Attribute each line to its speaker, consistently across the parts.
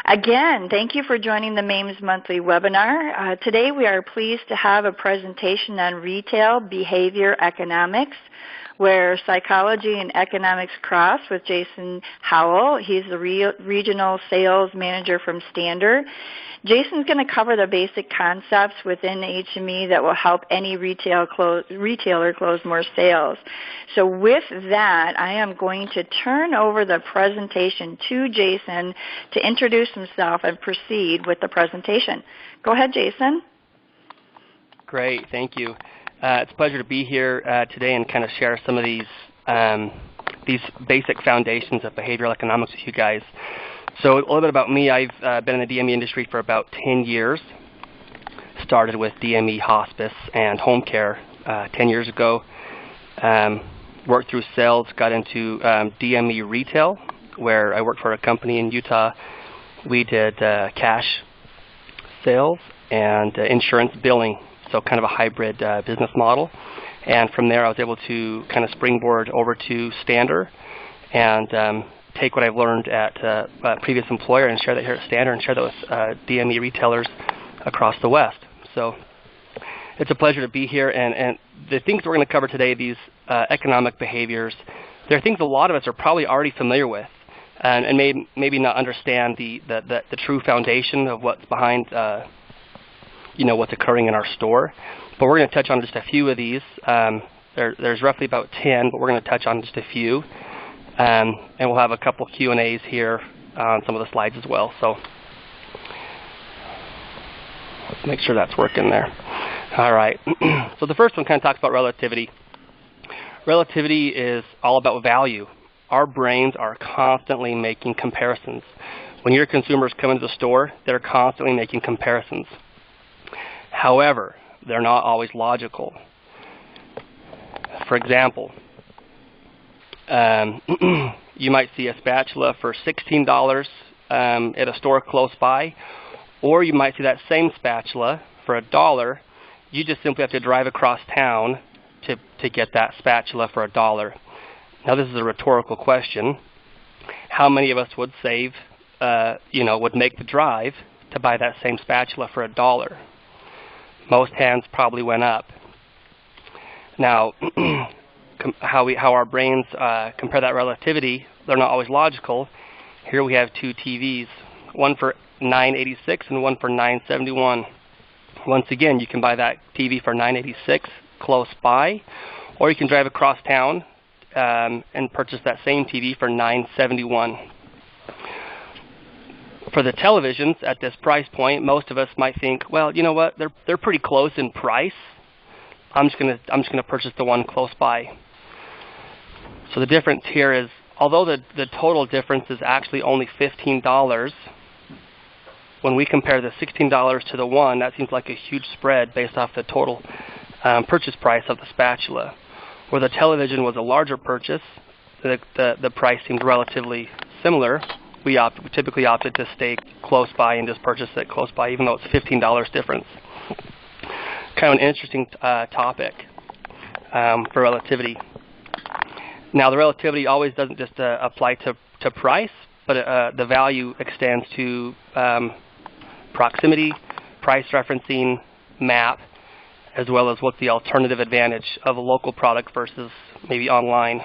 Speaker 1: Again, thank you for joining the MAMES monthly webinar. Today we are pleased to have a presentation on retail behavior economics, where psychology and economics cross with Jason Howell. He's the regional sales manager from Standard. Jason's going to cover the basic concepts within HME that will help any retailer close more sales. So with that, I am going to turn over the presentation to Jason to introduce himself and proceed with the presentation. Go ahead, Jason.
Speaker 2: Great, thank you. It's a pleasure to be here today and kind of share some of these basic foundations of behavioral economics with you guys. So a little bit about me. I've been in the DME industry for about 10 years. Started with DME hospice and home care 10 years ago. Worked through sales, got into DME retail, where I worked for a company in Utah. We did cash sales and insurance billing, so kind of a hybrid business model. And from there, I was able to kind of springboard over to Standard and take what I've learned at a previous employer and share that here at Standard and share that with DME retailers across the West. So it's a pleasure to be here. And the things we're going to cover today, these economic behaviors, they're things a lot of us are probably already familiar with and maybe not understand the true foundation of what's behind what's occurring in our store. But we're going to touch on just a few of these. There's roughly about 10, but we're going to touch on just a few. And we'll have a couple Q&As here on some of the slides as well. So let's make sure that's working there. All right. So the first one kind of talks about relativity. Relativity is all about value. Our brains are constantly making comparisons. When your consumers come into the store, they're constantly making comparisons. However, they're not always logical. For example, you might see a spatula for $16 at a store close by, or you might see that same spatula for $1. You just simply have to drive across town to get that spatula for $1. Now, this is a rhetorical question. How many of us would save, would make the drive to buy that same spatula for $1? Most hands probably went up. Now, how our brains compare that relativity, they're not always logical. Here we have two TVs, one for $9.86 and one for $9.71. Once again, you can buy that TV for $9.86 close by, or you can drive across town and purchase that same TV for $9.71. For the televisions at this price point, most of us might think, well, you know what? They're pretty close in price. I'm just gonna purchase the one close by. So the difference here is, although the total difference is actually only $15, when we compare the $16 to the one, that seems like a huge spread based off the total purchase price of the spatula. Where the television was a larger purchase, the price seemed relatively similar. We typically opted to stay close by and just purchase it close by, even though it's $15 difference. Kind of an interesting topic for relativity. Now, the relativity always doesn't just apply to price, but the value extends to proximity, price referencing, map, as well as what's the alternative advantage of a local product versus maybe online.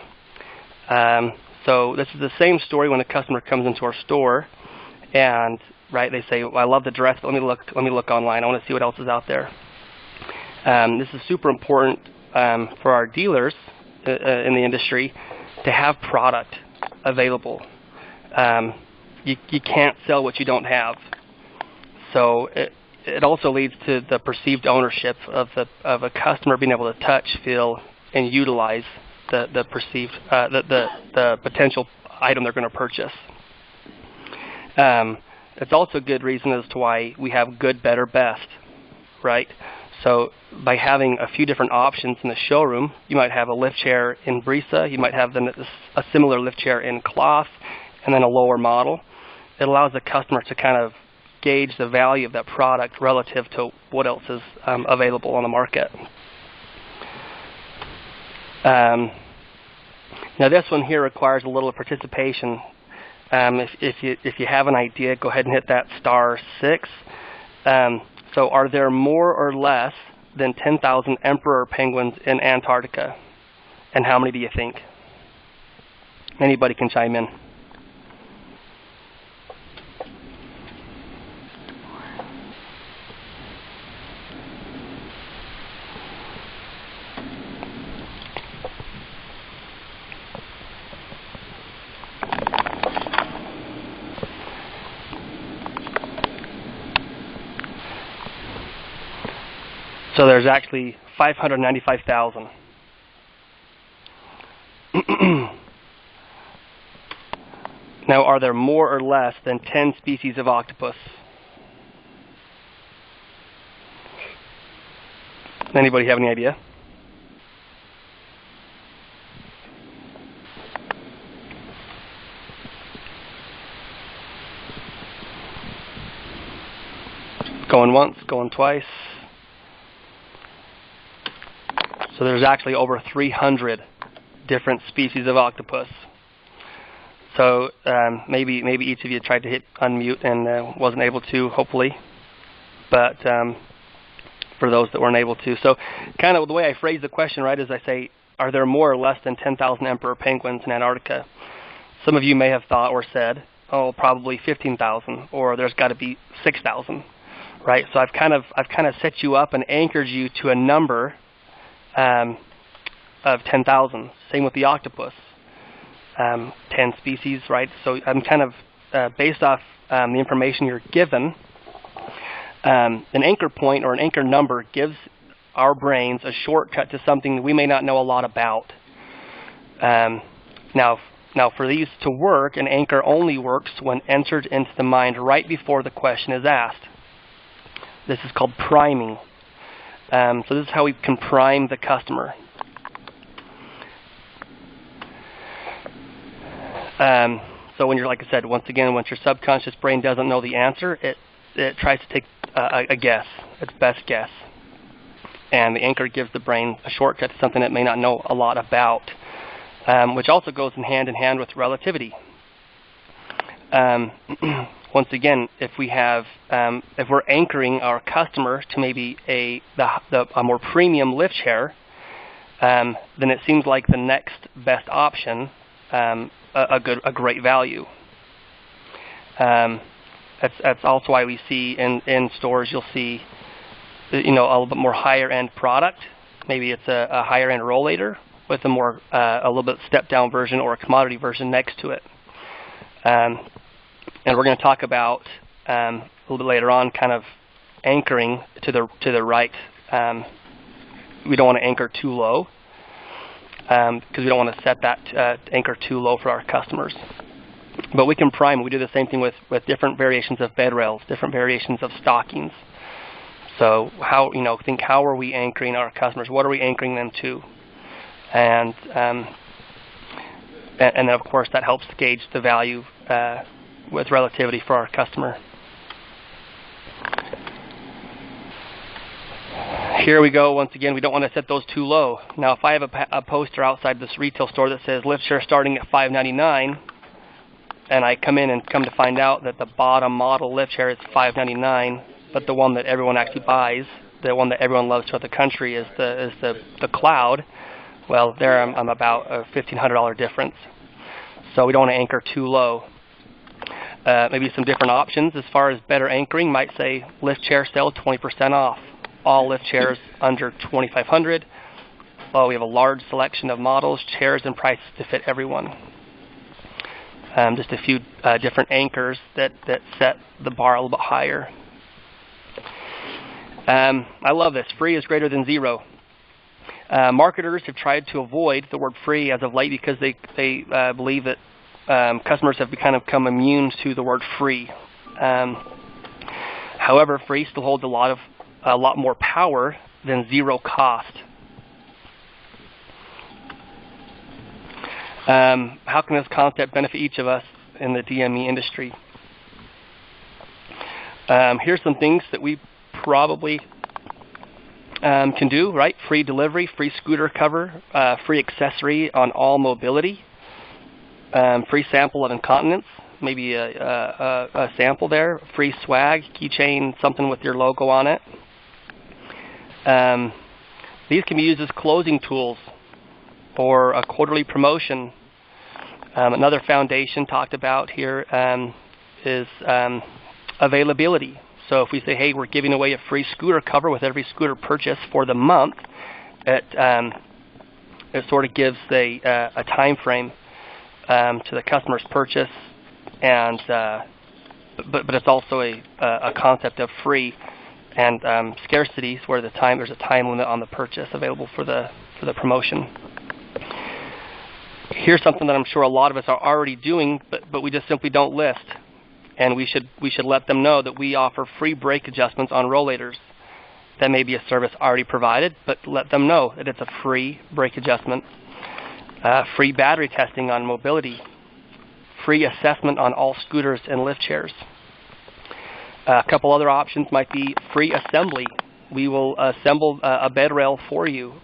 Speaker 2: So this is the same story when a customer comes into our store, and they say, well, I love the dress, but let me look online. I want to see what else is out there. This is super important for our dealers in the industry to have product available. You can't sell what you don't have. So it also leads to the perceived ownership of a customer being able to touch, feel, and utilize the perceived the potential item they're going to purchase. It's also a good reason as to why we have good, better, best, right? So by having a few different options in the showroom, you might have a lift chair in Brisa, you might have a similar lift chair in cloth, and then a lower model. It allows the customer to kind of gauge the value of that product relative to what else is available on the market. Now this one here requires a little participation. If you have an idea, go ahead and hit that *6. So are there more or less than 10,000 emperor penguins in Antarctica? And how many do you think? Anybody can chime in. So there's actually 595,000. Now, are there more or less than 10 species of octopus? Anybody have any idea? Going once, going twice. So there's actually over 300 different species of octopus. So maybe each of you tried to hit unmute and wasn't able to, hopefully. But for those that weren't able to. So kind of the way I phrase the question, right, is I say, are there more or less than 10,000 emperor penguins in Antarctica? Some of you may have thought or said, oh, probably 15,000, or there's got to be 6,000, right? So I've kind of set you up and anchored you to a number of 10,000. Same with the octopus. 10 species, right? So I'm kind of based off the information you're given. An anchor point or an anchor number gives our brains a shortcut to something that we may not know a lot about. Now, for these to work, an anchor only works when entered into the mind right before the question is asked. This is called priming. So this is how we can prime the customer. So when you're, like I said, once again, once your subconscious brain doesn't know the answer, it tries to take a guess, its best guess. And the anchor gives the brain a shortcut to something it may not know a lot about, which also goes in hand with relativity. Once again, if we're anchoring our customer to maybe a more premium lift chair, then it seems like the next best option, a great value. That's also why we see in stores, you'll see, a little bit more higher end product. Maybe it's a higher end rollator with a little bit stepped down version or a commodity version next to it. And we're going to talk about a little bit later on, kind of anchoring to the right. We don't want to anchor too low because we don't want to set that anchor too low for our customers. But we can prime. We do the same thing with different variations of bed rails, different variations of stockings. So how are we anchoring our customers? What are we anchoring them to? And then of course that helps gauge the value with relativity for our customer. Here we go. Once again, we don't want to set those too low. Now, if I have a poster outside this retail store that says lift chair starting at $5.99, and I come in and come to find out that the bottom model lift chair is $5.99, but the one that everyone actually buys, the one that everyone loves throughout the country, is the Cloud. Well, there I'm about a $1,500 difference. So we don't want to anchor too low. Maybe some different options as far as better anchoring might say lift chair sale 20% off. All lift chairs under $2,500. Well, we have a large selection of models, chairs, and prices to fit everyone. Just a few different anchors that set the bar a little bit higher. I love this. Free is greater than zero. Marketers have tried to avoid the word free as of late because they believe that customers have kind of become immune to the word free. However, free still holds a lot more power than zero cost. How can this concept benefit each of us in the DME industry? Here's some things that we probably can do, right? Free delivery, free scooter cover, free accessory on all mobility, free sample of incontinence, maybe a sample there, free swag, keychain, something with your logo on it. These can be used as closing tools or a quarterly promotion. Another foundation talked about here is availability. So if we say, hey, we're giving away a free scooter cover with every scooter purchase for the month, it sort of gives a time frame to the customer's purchase, and but it's also a concept of free and scarcity, where there's a time limit on the purchase available for the promotion. Here's something that I'm sure a lot of us are already doing, but we just simply don't list. And we should let them know that we offer free brake adjustments on rollators. That may be a service already provided, but let them know that it's a free brake adjustment. Free battery testing on mobility. Free assessment on all scooters and lift chairs. A couple other options might be free assembly. We will assemble a bed rail for you.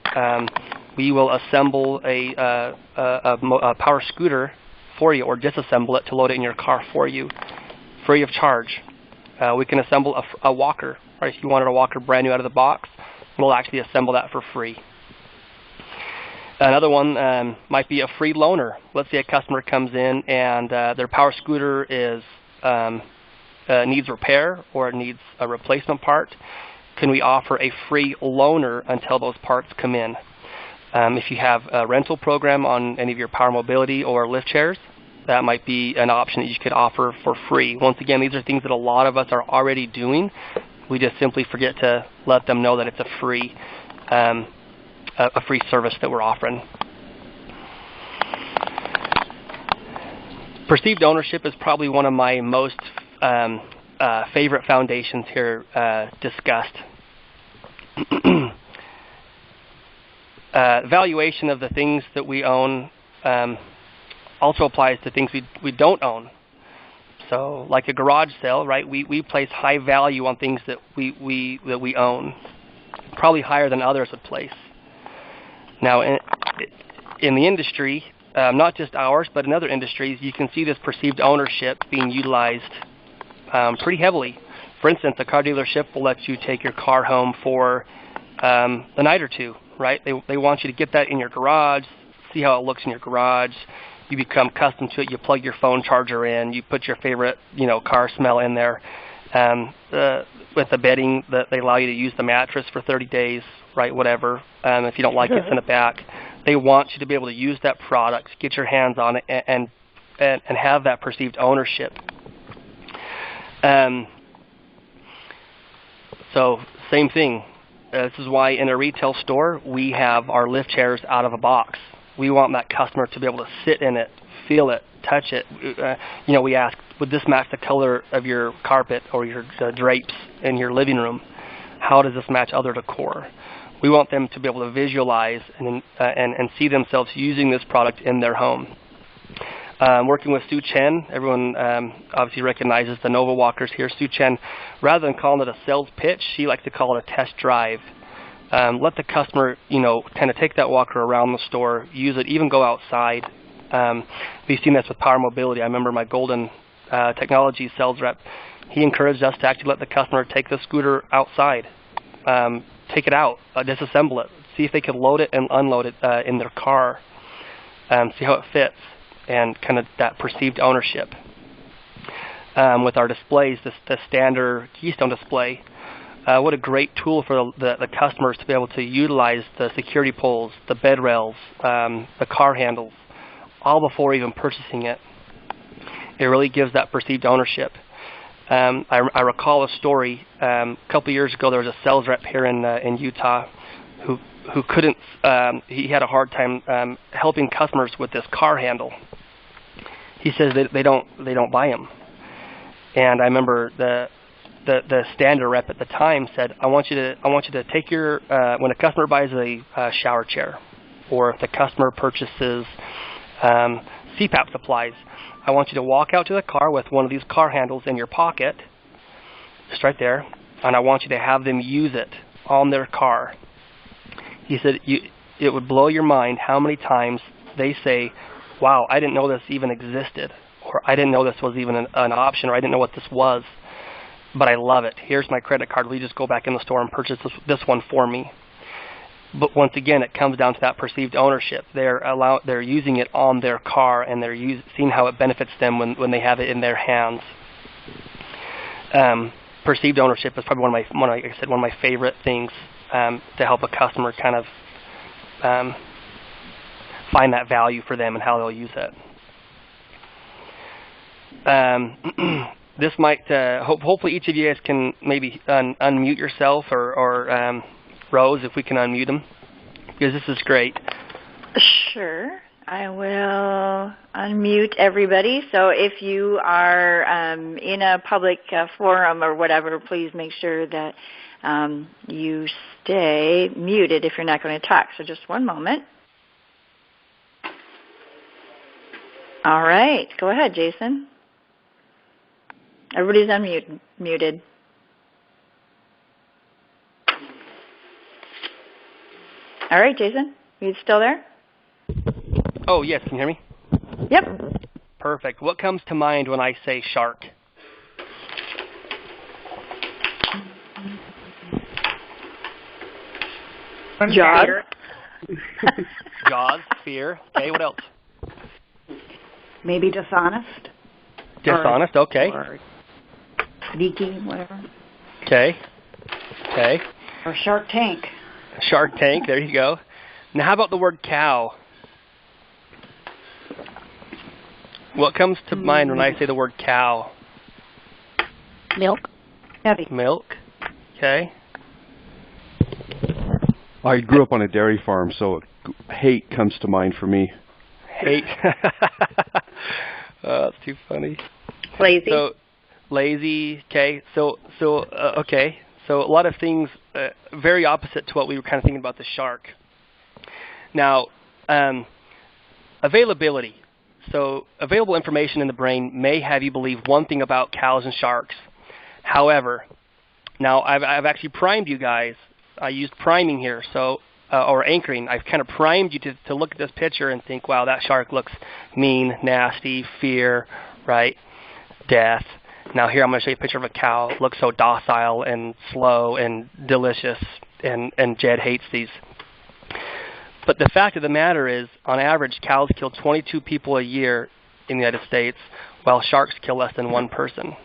Speaker 2: We will assemble a power scooter for you, or disassemble it to load it in your car for you, free of charge. We can assemble a walker. Right? If you wanted a walker brand new out of the box, we'll actually assemble that for free. Another one might be a free loaner. Let's say a customer comes in and their power scooter needs repair or it needs a replacement part. Can we offer a free loaner until those parts come in? If you have a rental program on any of your power mobility or lift chairs, that might be an option that you could offer for free. Once again, these are things that a lot of us are already doing. We just simply forget to let them know that it's a free service that we're offering. Perceived ownership is probably one of my most favorite foundations here discussed. Valuation of the things that we own also applies to things we don't own. So, like a garage sale, right? We place high value on things that we own, probably higher than others would place. Now, in the industry, not just ours, but in other industries, you can see this perceived ownership being utilized pretty heavily. For instance, a car dealership will let you take your car home for a night or two, right? They want you to get that in your garage, see how it looks in your garage. You become accustomed to it. You plug your phone charger in. You put your favorite, car smell in there. With the bedding, they allow you to use the mattress for 30 days, right? Whatever. If you don't like it, send it back. They want you to be able to use that product, get your hands on it, and have that perceived ownership. So same thing. This is why in a retail store we have our lift chairs out of a box. We want that customer to be able to sit in it, feel it, touch it. We ask, would this match the color of your carpet or your drapes in your living room? How does this match other decor? We want them to be able to visualize and see themselves using this product in their home. Working with Sue Chen, everyone obviously recognizes the Nova Walkers here. Sue Chen, rather than calling it a sales pitch, she likes to call it a test drive. Let the customer, kind of take that walker around the store, use it, even go outside. We've seen this with power mobility. I remember my Golden Technology sales rep. He encouraged us to actually let the customer take the scooter outside, take it out, disassemble it, see if they could load it and unload it in their car, see how it fits, and kind of that perceived ownership. With our displays, the standard Keystone display, what a great tool for the customers to be able to utilize the security poles, the bed rails, the car handles, all before even purchasing it. It really gives that perceived ownership. I recall a story a couple of years ago. There was a sales rep here in Utah who couldn't. He had a hard time helping customers with this car handle. He says that they don't buy them. And I remember the standard rep at the time said, I want you to take your when a customer buys a shower chair, or if the customer purchases CPAP supplies, I want you to walk out to the car with one of these car handles in your pocket, just right there, and I want you to have them use it on their car. He said it would blow your mind how many times they say, wow, I didn't know this even existed, or I didn't know this was even an option, or I didn't know what this was, but I love it. Here's my credit card. Will you just go back in the store and purchase this one for me? But once again, it comes down to that perceived ownership. They're using it on their car, and they're seeing how it benefits them when they have it in their hands. Perceived ownership is probably one of my favorite things to help a customer kind of find that value for them and how they'll use it. This might hopefully each of you guys can maybe unmute yourself, or Rose, if we can unmute them, because this is great.
Speaker 1: Sure. I will unmute everybody. So if you are in a public forum or whatever, please make sure that you stay muted if you're not going to talk. So just one moment. All right. Go ahead, Jason. Everybody's muted. All right, Jason. You still there?
Speaker 2: Oh, yes. Can you hear me?
Speaker 1: Yep.
Speaker 2: Perfect. What comes to mind when I say shark?
Speaker 1: Jaws.
Speaker 2: Jaws, fear. Okay, what else?
Speaker 3: Maybe dishonest.
Speaker 2: Dishonest, okay.
Speaker 3: Or sneaky, whatever.
Speaker 2: Okay.
Speaker 3: Or Shark Tank.
Speaker 2: Shark Tank, there you go. Now, how about the word cow? What comes to mind when I say the word cow?
Speaker 3: Milk. Heavy.
Speaker 2: Milk. Okay.
Speaker 4: I grew up on a dairy farm, so hate comes to mind for me.
Speaker 2: Hate. Oh, that's too funny.
Speaker 3: Lazy.
Speaker 2: So, lazy. Okay. Okay. So a lot of things very opposite to what we were kind of thinking about the shark. Now, availability. So available information in the brain may have you believe one thing about cows and sharks. However, now I've actually primed you guys. I used priming here, or anchoring. I've kind of primed you to look at this picture and think, wow, that shark looks mean, nasty, fear, right, death. Now here I'm going to show you a picture of a cow. It looks so docile and slow and delicious, and Jed hates these. But the fact of the matter is, on average, cows kill 22 people a year in the United States, while sharks kill less than one person.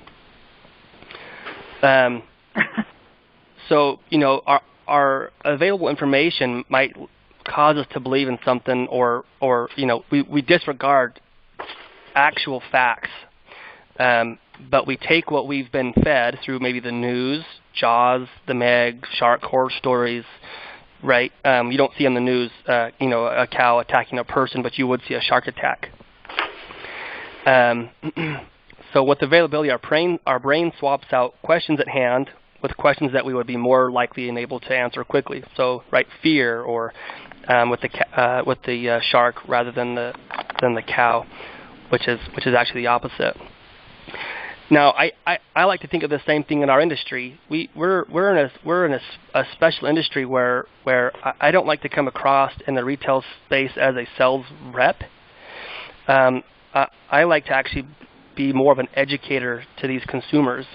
Speaker 2: So, our available information might cause us to believe in something, or we disregard actual facts. But we take what we've been fed through maybe the news, Jaws, the Meg, shark horror stories, right? You don't see on the news, a cow attacking a person, but you would see a shark attack. So with availability, our brain swaps out questions at hand with questions that we would be more likely and able to answer quickly. So, right, fear, or with the shark rather than the cow, which is actually the opposite. Now, I like to think of the same thing in our industry. We're in a special industry where I don't like to come across in the retail space as a sales rep. I like to actually be more of an educator to these consumers.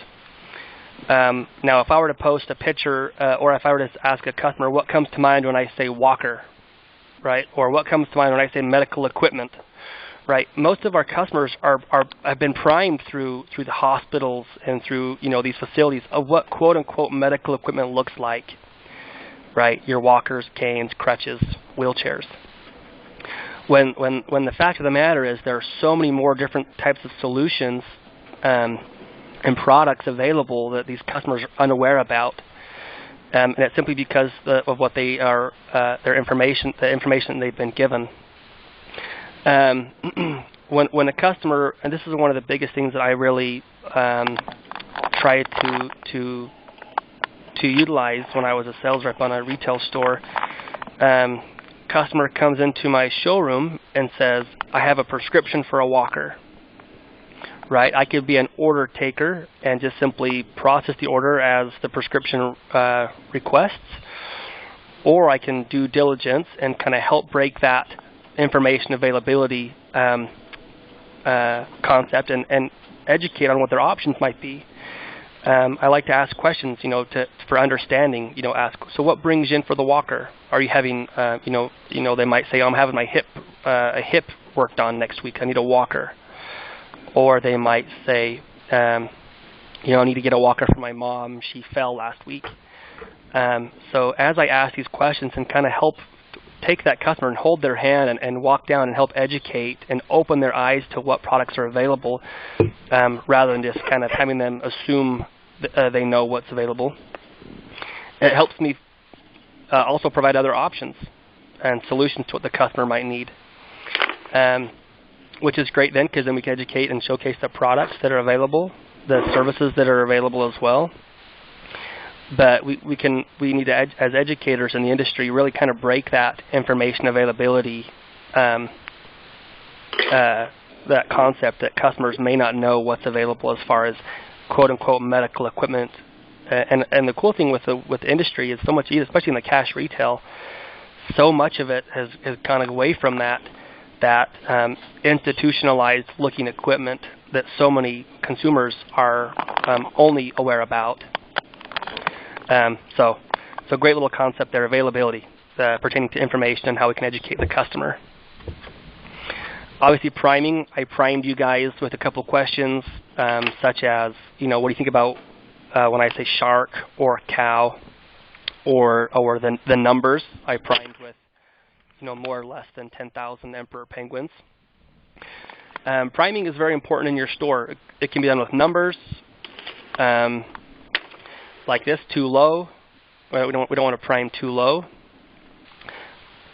Speaker 2: Now, if I were to post a picture, or if I were to ask a customer, what comes to mind when I say walker, right? Or what comes to mind when I say medical equipment, right? Most of our customers have been primed through the hospitals and through these facilities of what quote unquote medical equipment looks like, right? Your walkers, canes, crutches, wheelchairs. When the fact of the matter is there are so many more different types of solutions and products available that these customers are unaware about, and it's simply because of what they are, the information they've been given. When a customer, and this is one of the biggest things that I really tried to utilize when I was a sales rep on a retail store. Customer comes into my showroom and says, I have a prescription for a walker. Right? I could be an order taker and just simply process the order as the prescription requests, or I can do diligence and kind of help break that information availability concept and educate on what their options might be. I like to ask questions, for understanding. Ask, so what brings you in for the walker? Are you having, they might say, I'm having my hip worked on next week. I need a walker. Or they might say, I need to get a walker for my mom. She fell last week. So as I ask these questions and kind of help take that customer and hold their hand and walk down and help educate and open their eyes to what products are available, rather than just kind of having them assume they know what's available. It helps me also provide other options and solutions to what the customer might need, which is great then, because then we can educate and showcase the products that are available, the services that are available as well. But we need to, as educators in the industry, really kind of break that information availability, that concept that customers may not know what's available as far as quote-unquote medical equipment. And the cool thing with the industry is so much, especially in the cash retail, so much of it has gone away from that institutionalized looking equipment that so many consumers are only aware about. So great little concept there, availability, pertaining to information and how we can educate the customer. Obviously, priming. I primed you guys with a couple questions, such as, what do you think about when I say shark or cow, or the numbers. I primed with, more or less than 10,000 emperor penguins. Priming is very important in your store. It can be done with numbers. Like this, too low. Well, we don't want to prime too low.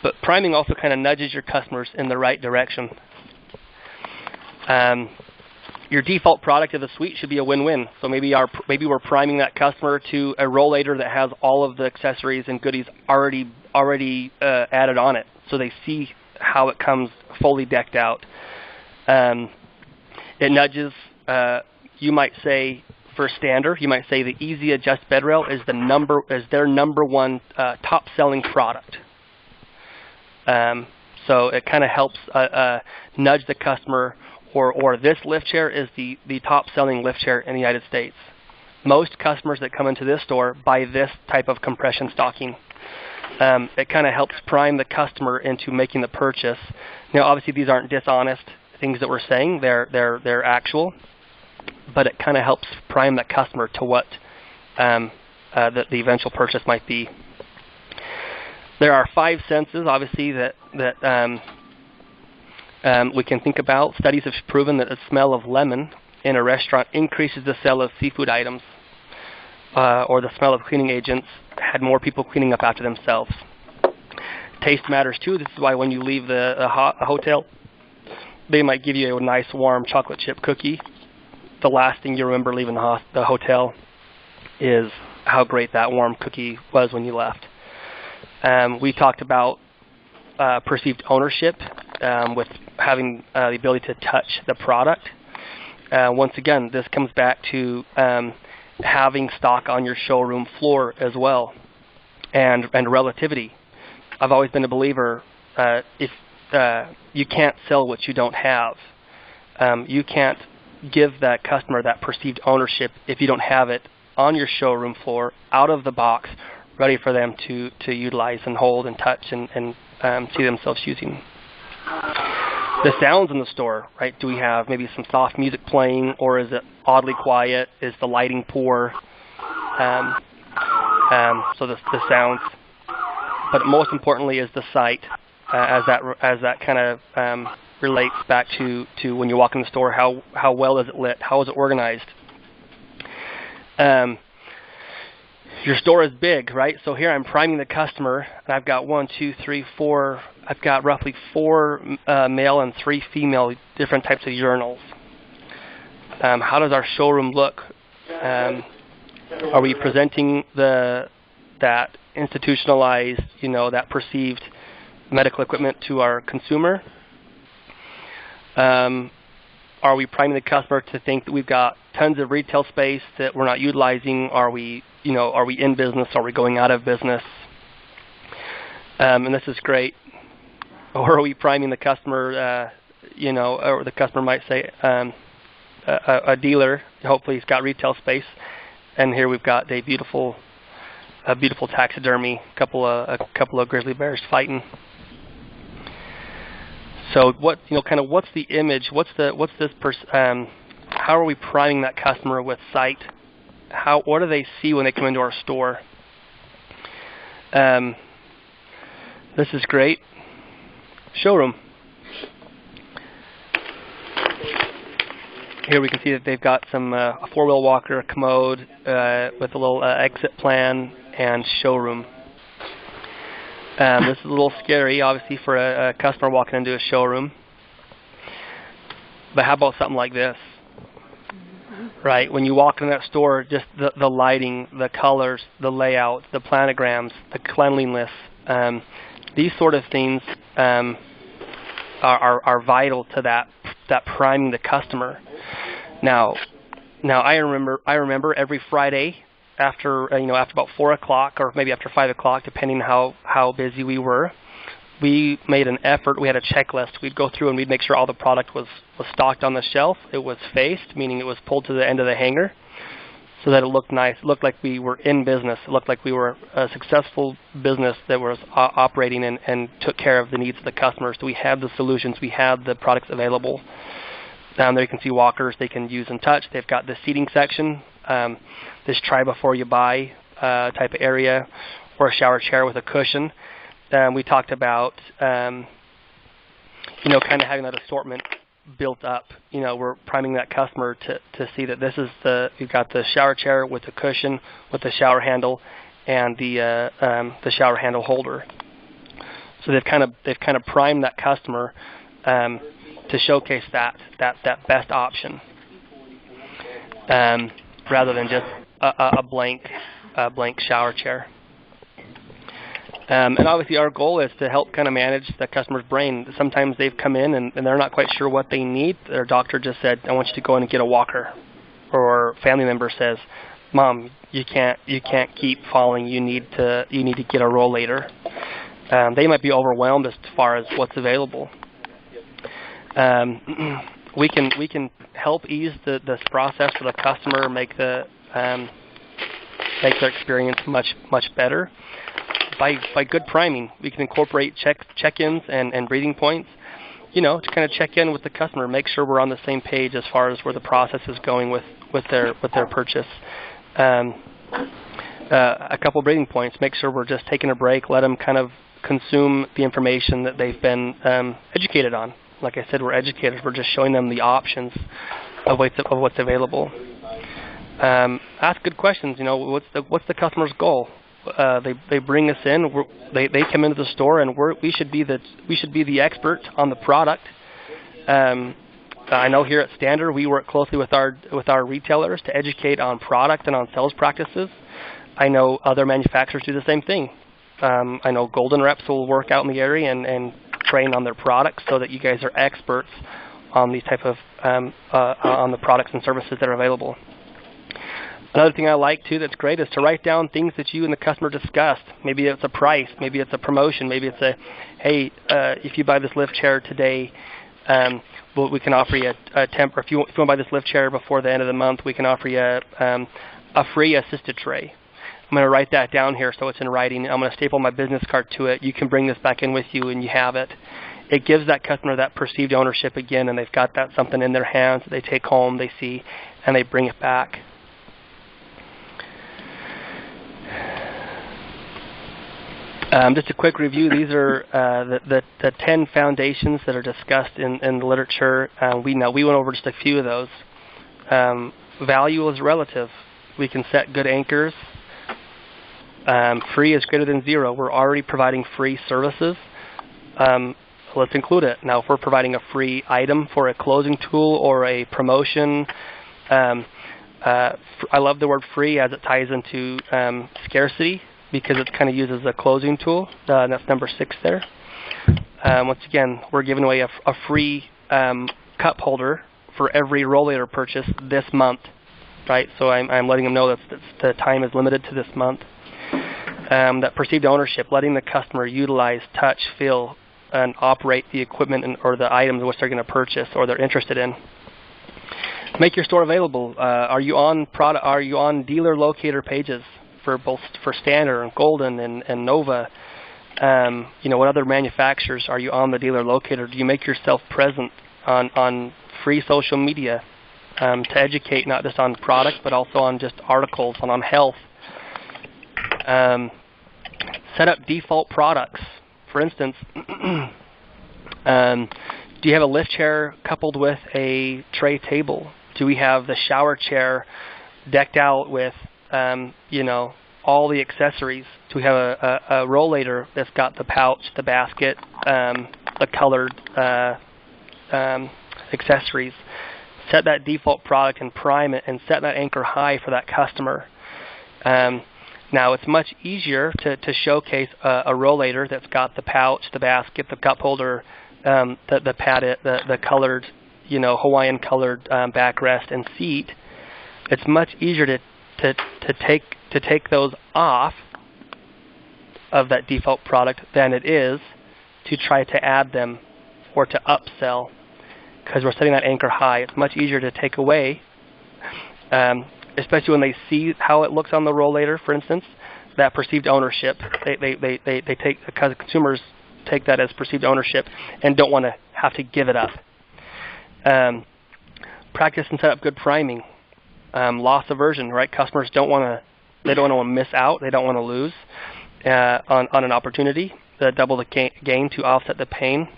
Speaker 2: But priming also kind of nudges your customers in the right direction. Your default product of the suite should be a win-win. So maybe we're priming that customer to a rollator that has all of the accessories and goodies already added on it, so they see how it comes fully decked out. It nudges. You might say, for standard, you might say the Easy Adjust bed rail is their number one top selling product. So it kind of helps nudge the customer, or this lift chair is the top selling lift chair in the United States. Most customers that come into this store buy this type of compression stocking. It kind of helps prime the customer into making the purchase. Now, obviously, these aren't dishonest things that we're saying; they're actual. But it kind of helps prime that customer to what the eventual purchase might be. There are 5 senses, obviously, that we can think about. Studies have proven that the smell of lemon in a restaurant increases the sale of seafood items, or the smell of cleaning agents had more people cleaning up after themselves. Taste matters too. This is why when you leave a hotel, they might give you a nice warm chocolate chip cookie. The last thing you remember leaving the hotel is how great that warm cookie was when you left. We talked about perceived ownership with having the ability to touch the product. Once again, this comes back to having stock on your showroom floor as well, and relativity. I've always been a believer, if you can't sell what you don't have. You can't give that customer that perceived ownership if you don't have it on your showroom floor, out of the box, ready for them to utilize and hold and touch and see themselves using. The sounds in the store, right? Do we have maybe some soft music playing, or is it oddly quiet? Is the lighting poor? So the sounds, but most importantly is the sight, as that kind of relates back to when you walk in the store. How well is it lit? How is it organized? Your store is big, right? So here I'm priming the customer, and I've got 1, 2, 3, 4. I've got roughly 4 male and 3 female different types of urinals. How does our showroom look? Are we presenting that institutionalized, that perceived medical equipment to our consumer? Are we priming the customer to think that we've got tons of retail space that we're not utilizing? Are we in business? Are we going out of business? And this is great. Or are we priming the customer or the customer might say, a dealer, hopefully he's got retail space, and here we've got a beautiful taxidermy, a couple of grizzly bears fighting. So what's the image? How are we priming that customer with sight? What do they see when they come into our store? This is great. Showroom. Here we can see that they've got some a four-wheel walker, a commode with a little exit plan, and showroom. This is a little scary, obviously, for a customer walking into a showroom. But how about something like this? Right, when you walk in that store, just the lighting, the colors, the layout, the planograms, the cleanliness, these sort of things are vital to that priming the customer. Now I remember every Friday after about 4 o'clock or maybe after 5 o'clock, depending how busy we were, we made an effort. We had a checklist. We'd go through and we'd make sure all the product was stocked on the shelf. It was faced, meaning it was pulled to the end of the hanger, so that it looked nice. It looked like we were in business. It looked like we were a successful business that was operating and took care of the needs of the customers. So we had the solutions. We had the products available. Down there you can see walkers they can use and touch. They've got the seating section, this try before you buy type of area, or a shower chair with a cushion. We talked about, kind of having that assortment built up. We're priming that customer to see that you've got the shower chair with the cushion, with the shower handle, and the shower handle holder. So they've kind of primed that customer to showcase that best option, rather than just a blank shower chair. And obviously our goal is to help kind of manage the customer's brain. Sometimes they've come in and they're not quite sure what they need. Their doctor just said, I want you to go in and get a walker. Or a family member says, Mom, you can't keep falling. You need to get a rollator. They might be overwhelmed as far as what's available. We can help ease this process for the customer, make their experience much better. By good priming, we can incorporate check-ins and breathing points, to kind of check in with the customer, make sure we're on the same page as far as where the process is going with their purchase. A couple breathing points, make sure we're just taking a break, let them kind of consume the information that they've been educated on. Like I said, we're educators. We're just showing them the options of what's available. Ask good questions. What's the customer's goal? They bring us in. They come into the store, and we should be the expert on the product. I know here at Standard we work closely with our retailers to educate on product and on sales practices. I know other manufacturers do the same thing. I know Golden Reps will work out in the area and train on their products so that you guys are experts on these type of on the products and services that are available. Another thing I like too that's great is to write down things that you and the customer discussed. Maybe it's a price, maybe it's a promotion, maybe it's hey, if you buy this lift chair today, we can offer you a temp. Or if you want to buy this lift chair before the end of the month, we can offer you a free assisted tray. I'm going to write that down here so it's in writing. I'm going to staple my business card to it. You can bring this back in with you and you have it. It gives that customer that perceived ownership again, and they've got that something in their hands that they take home, they see, and they bring it back. Just a quick review. These are the 10 foundations that are discussed in the literature. We went over just a few of those. Value is relative. We can set good anchors. Free is greater than zero. We're already providing free services. Let's include it. Now, if we're providing a free item for a closing tool or a promotion, I love the word free as it ties into scarcity, because it's kind of used as a closing tool. And that's number 6 there. Once again, we're giving away a free cup holder for every rollator purchase this month, right? So I'm letting them know that the time is limited to this month. That perceived ownership, letting the customer utilize, touch, feel, and operate the equipment or the items which they're going to purchase or they're interested in. Make your store available. Are you on dealer locator pages for Standard and Golden and Nova? What other manufacturers are you on the dealer locator? Do you make yourself present on free social media to educate not just on product but also on just articles and on health? Set up default products. For instance, do you have a lift chair coupled with a tray table? Do we have the shower chair decked out with, all the accessories? Do we have a rollator that's got the pouch, the basket, the colored accessories? Set that default product and prime it and set that anchor high for that customer. Now, it's much easier to showcase a rollator that's got the pouch, the basket, the cup holder, the padded, the colored, Hawaiian colored backrest and seat. It's much easier to take those off of that default product than it is to try to add them or to upsell, because we're setting that anchor high. It's much easier to take away, especially when they see how it looks on the rollator, for instance, that perceived ownership. They take, because consumers take that as perceived ownership and don't want to have to give it up. Practice and set up good priming. Loss aversion, right? Customers don't want to miss out. They don't want to lose on an opportunity to double the gain to offset the pain.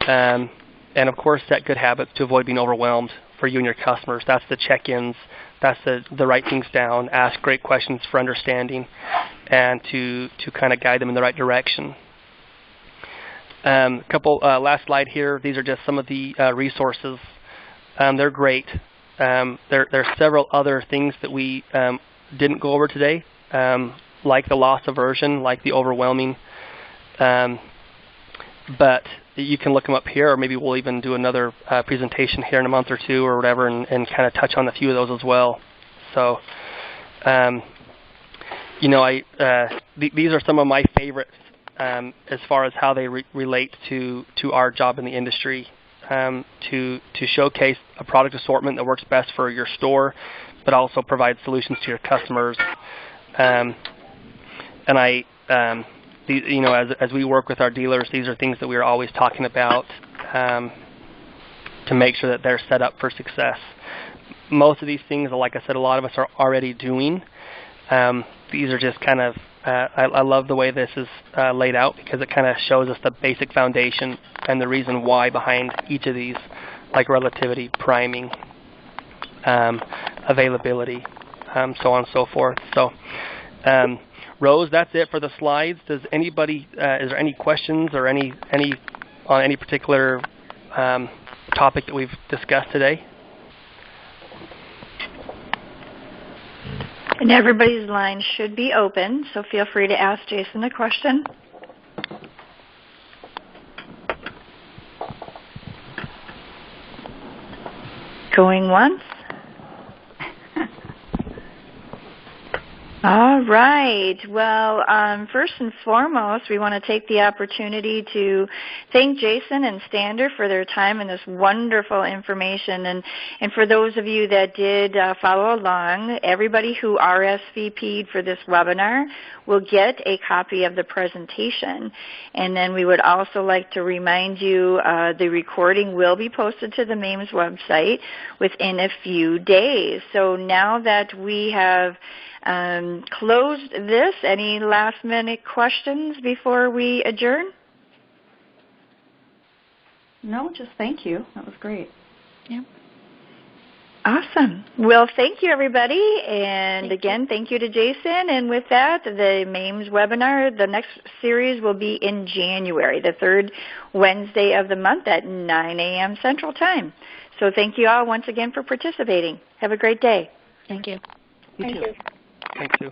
Speaker 2: And of course, set good habits to avoid being overwhelmed for you and your customers. That's the check-ins. That's the write things down, ask great questions for understanding, and to kind of guide them in the right direction. Last slide here. These are just some of the resources. They're great. There are several other things that we didn't go over today, like the loss aversion, like the overwhelming. But you can look them up here, or maybe we'll even do another presentation here in a month or two or whatever, and kind of touch on a few of those as well. So, these are some of my favorites as far as how they relate to our job in the industry, to showcase a product assortment that works best for your store, but also provide solutions to your customers. As we work with our dealers, these are things that we are always talking about to make sure that they're set up for success. Most of these things, like I said, a lot of us are already doing. These are just kind of, I love the way this is laid out, because it kind of shows us the basic foundation and the reason why behind each of these, like relativity, priming, availability, so on and so forth. So, Rose, that's it for the slides. Does anybody, is there any questions or any on any particular topic that we've discussed today?
Speaker 1: And everybody's line should be open, so feel free to ask Jason a question. Going once. All right. Well, first and foremost, we want to take the opportunity to thank Jason and Standard for their time and this wonderful information. And for those of you that did follow along, everybody who RSVP'd for this webinar will get a copy of the presentation. And then we would also like to remind you the recording will be posted to the MAMES website within a few days. So now that we have closed this, any last-minute questions before we adjourn?
Speaker 3: No, just thank you. That was great.
Speaker 1: Yeah. Awesome. Well, thank you, everybody. And again, thank you to Jason. And with that, the MAMES webinar, the next series will be in January, the third Wednesday of the month at 9 a.m. Central Time. So thank you all once again for participating. Have a great day.
Speaker 3: Thank you.
Speaker 2: You too. Thank you.